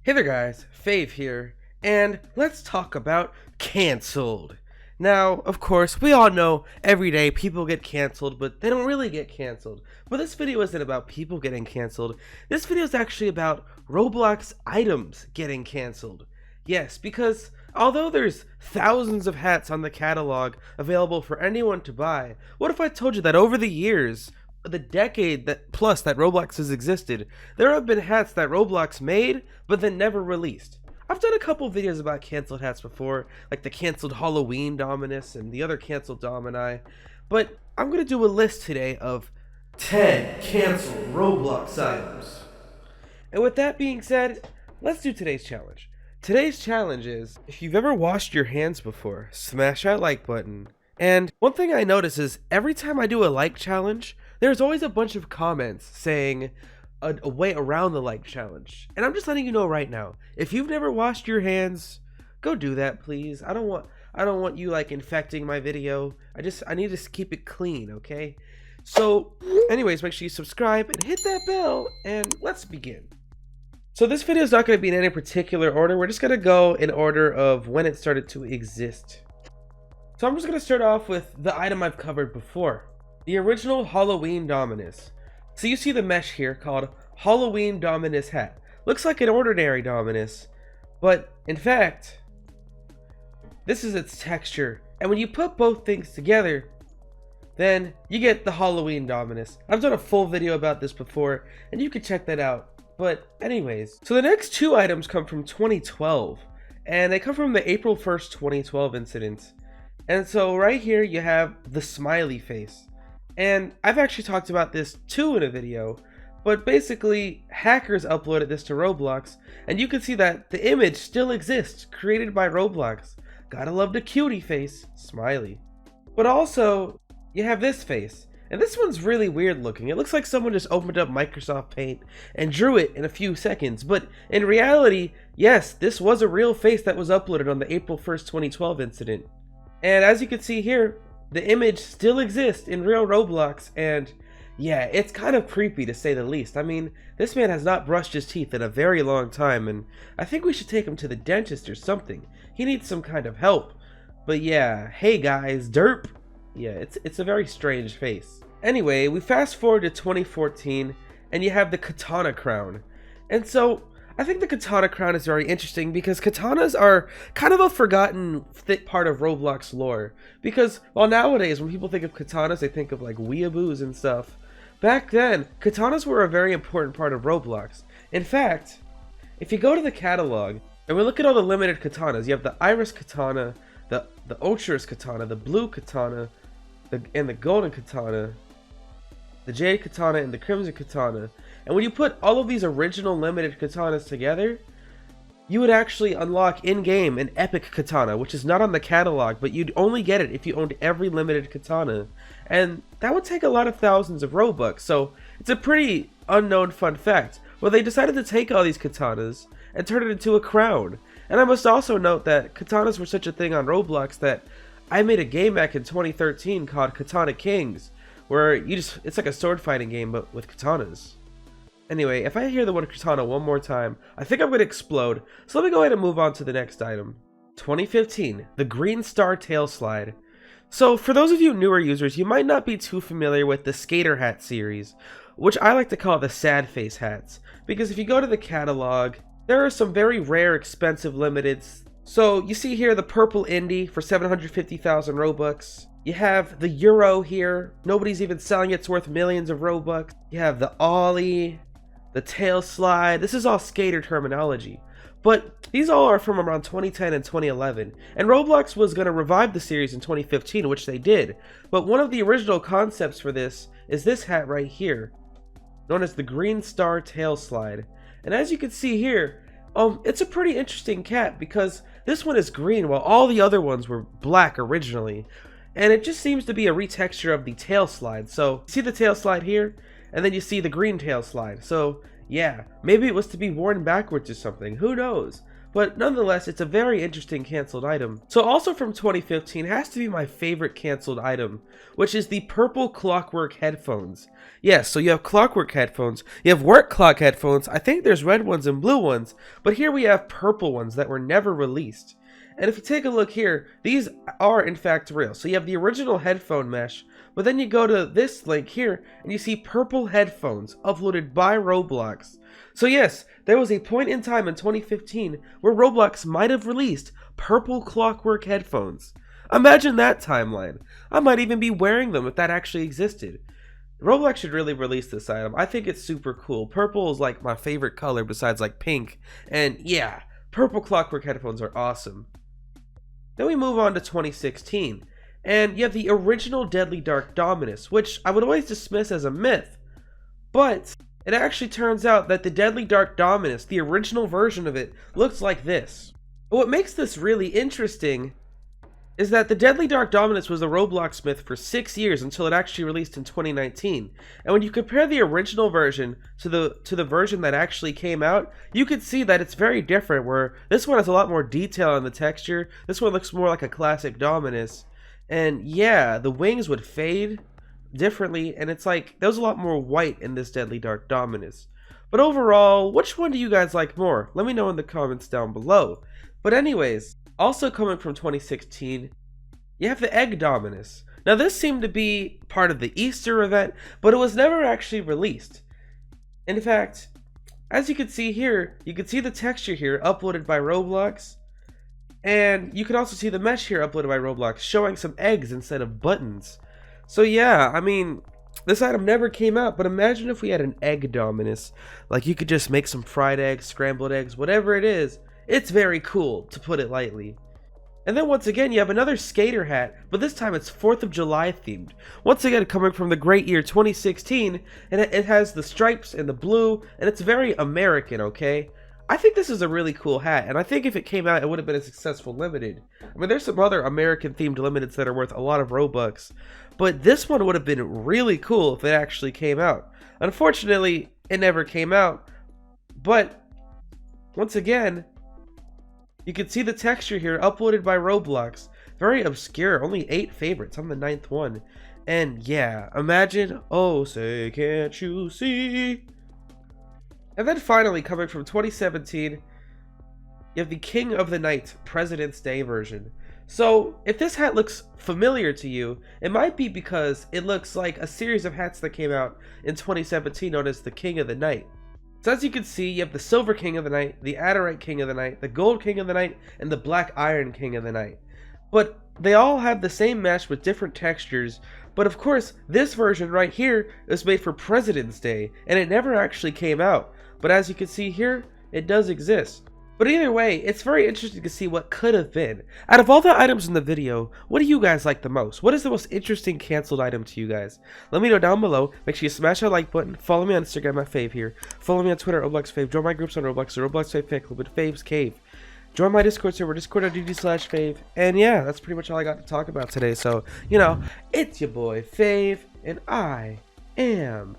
Hey there guys, Fave here, and let's talk about cancelled. Now, of course, we all know every day people get cancelled, but they don't really get cancelled. But this video isn't about people getting cancelled. This video is actually about Roblox items getting cancelled. Yes, because although there's thousands of hats on the catalog available for anyone to buy, what if I told you that over the years, the decade that plus that Roblox has existed, there have been hats that Roblox made but then never released. I've done a couple videos about canceled hats before, like the canceled Halloween Dominus and the other canceled Domini, but I'm gonna do a list today of 10 canceled Roblox items. And with that being said, let's do today's challenge. Today's challenge is, if you've ever washed your hands before, smash that like button. And one thing I notice is every time I do a like challenge, there's always a bunch of comments saying a way around the like challenge. And I'm just letting you know right now, if you've never washed your hands, go do that, please. I don't want you like infecting my video. I need to keep it clean, okay? So anyways, make sure you subscribe and hit that bell, and let's begin. So this video is not going to be in any particular order. We're just going to go in order of when it started to exist. So I'm just going to start off with the item I've covered before. The original Halloween Dominus. So you see the mesh here called Halloween Dominus hat. Looks like an ordinary Dominus, but in fact, this is its texture. And when you put both things together, then you get the Halloween Dominus. I've done a full video about this before, and you can check that out. But anyways, so the next two items come from 2012, and they come from the April 1st, 2012 incident. And so right here you have the Smiley Face. And I've actually talked about this too in a video, but basically hackers uploaded this to Roblox, and you can see that the image still exists, created by Roblox. Gotta love the cutie face, Smiley. But also, you have this face, and this one's really weird looking. It looks like someone just opened up Microsoft Paint and drew it in a few seconds, but in reality, yes, this was a real face that was uploaded on the April 1st, 2012 incident. And as you can see here, the image still exists in real Roblox, and yeah, it's kind of creepy to say the least. I mean, this man has not brushed his teeth in a very long time, and I think we should take him to the dentist or something. He needs some kind of help. But yeah, hey guys, derp. Yeah, it's a very strange face. Anyway, we fast forward to 2014, and you have the Katana Crown. And so, I think the Katana Crown is very interesting because katanas are kind of a forgotten part of Roblox lore. Because while nowadays when people think of katanas, they think of like weeaboos and stuff. Back then, katanas were a very important part of Roblox. In fact, if you go to the catalog and we look at all the limited katanas, you have the Iris Katana, the Ultras Katana, the Blue Katana, and the Golden Katana, the Jade Katana, and the Crimson Katana. And when you put all of these original limited katanas together, you would actually unlock in-game an epic katana, which is not on the catalog, but you'd only get it if you owned every limited katana. And that would take a lot of thousands of Robux, so it's a pretty unknown fun fact. Well, they decided to take all these katanas and turn it into a crown. And I must also note that katanas were such a thing on Roblox that I made a game back in 2013 called Katana Kings, where it's like a sword fighting game but with katanas. Anyway, if I hear the word katana one more time, I think I'm going to explode, so let me go ahead and move on to the next item. 2015, the Green Star Tail Slide. So for those of you newer users, you might not be too familiar with the Skater Hat series, which I like to call the sad face hats, because if you go to the catalog, there are some very rare, expensive limiteds. So you see here the purple Indy for 750,000 Robux. You have the Euro here, nobody's even selling it, it's worth millions of Robux. You have the Ollie, the tail slide. This is all skater terminology, but these all are from around 2010 and 2011, and Roblox was going to revive the series in 2015, which they did. But one of the original concepts for this is this hat right here, known as the Green Star Tail Slide. And as you can see here, it's a pretty interesting cat because this one is green while all the other ones were black originally, and it just seems to be a retexture of the tail slide. So see the tail slide here, and then you see the green tail slide. So yeah, maybe it was to be worn backwards or something, who knows? but nonetheless, it's a very interesting canceled item. So also from 2015 has to be my favorite canceled item, which is the purple Clockwork Headphones. Yes, so you have Clockwork Headphones, you have Work Clock Headphones, I think there's red ones and blue ones, but here we have purple ones that were never released. And if you take a look here, these are in fact real. So you have the original headphone mesh, but then you go to this link here and you see purple headphones uploaded by Roblox. So yes, there was a point in time in 2015 where Roblox might have released purple Clockwork Headphones. Imagine that timeline. I might even be wearing them if that actually existed. Roblox should really release this item. I think it's super cool. Purple is like my favorite color besides like pink. And yeah, purple Clockwork Headphones are awesome. Then we move on to 2016, and you have the original Deadly Dark Dominus, which I would always dismiss as a myth, but it actually turns out that the Deadly Dark Dominus, the original version of it, looks like this. But what makes this really interesting is that the Deadly Dark Dominus was a Roblox myth for 6 years until it actually released in 2019. And when you compare the original version to the version that actually came out, you can see that it's very different, where this one has a lot more detail on the texture. This one looks more like a classic Dominus. And yeah, the wings would fade differently, and it's like there's a lot more white in this Deadly Dark Dominus. But overall, which one do you guys like more? Let me know in the comments down below. But anyways, also coming from 2016, you have the Egg Dominus. Now this seemed to be part of the Easter event, but it was never actually released. In fact, as you can see here, you can see the texture here uploaded by Roblox, and you can also see the mesh here uploaded by Roblox showing some eggs instead of buttons. So yeah, I mean, this item never came out, but imagine if we had an Egg Dominus. Like, you could just make some fried eggs, scrambled eggs, whatever it is. It's very cool, to put it lightly. And then once again, you have another skater hat, but this time it's 4th of July themed. Once again, coming from the great year 2016, and it has the stripes and the blue, and it's very American, okay? I think this is a really cool hat, and I think if it came out, it would have been a successful limited. I mean, there's some other American-themed limiteds that are worth a lot of Robux, but this one would have been really cool if it actually came out. Unfortunately, it never came out, but once again, you can see the texture here uploaded by Roblox. Very obscure, only 8 favorites. I'm the 9th one. And yeah, imagine, oh say can't you see? And then finally, coming from 2017, you have the King of the Night President's Day version. So if this hat looks familiar to you, it might be because it looks like a series of hats that came out in 2017 known as the King of the Night. So as you can see, you have the Silver King of the Night, the Adderite King of the Night, the Gold King of the Night, and the Black Iron King of the Night. But they all have the same mesh with different textures, but of course, this version right here is made for President's Day, and it never actually came out. But as you can see here, it does exist. But either way, it's very interesting to see what could have been. Out of all the items in the video, what do you guys like the most? What is the most interesting canceled item to you guys? Let me know down below. Make sure you smash that like button. Follow me on Instagram at Fave here. Follow me on Twitter at Roblox Fave. Join my groups on Roblox, the Roblox Fave Fan Club with Fave's Cave. Join my Discord server, discord.gg/Fave. And yeah, that's pretty much all I got to talk about today. So, you know, it's your boy Fave, and I am